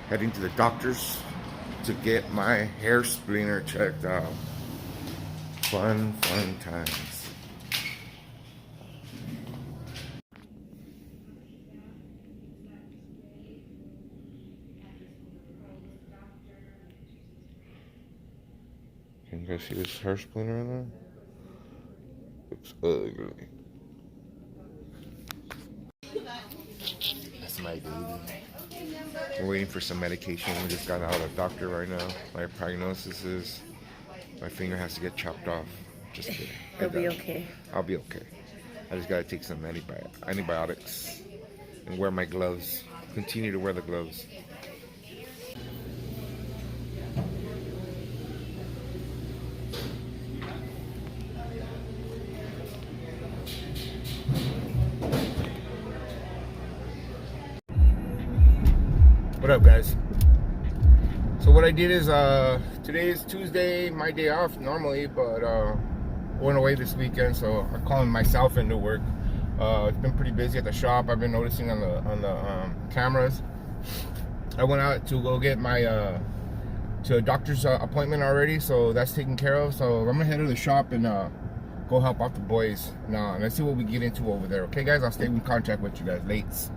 Heading to the doctor's to get my hair splinter checked out. Fun times. Can you guys see this hair splinter in there? Looks ugly. That's my baby. We're waiting for some medication. We just got out of the doctor right now. My prognosis is my finger has to get chopped off. Just kidding. It'll be okay. I'll be okay. I just gotta take some antibiotics and wear my gloves. Continue to wear the gloves. What up, guys? So what I did is today is Tuesday, my day off normally, but went away this weekend, so I'm calling myself into work. It's been pretty busy at the shop. I've been noticing on the cameras. I went out to go get my to a doctor's appointment already, so that's taken care of. So I'm gonna head to the shop and go help out the boys now, and let's see what we get into over there. Okay, guys, I'll stay in contact with you guys. Lates.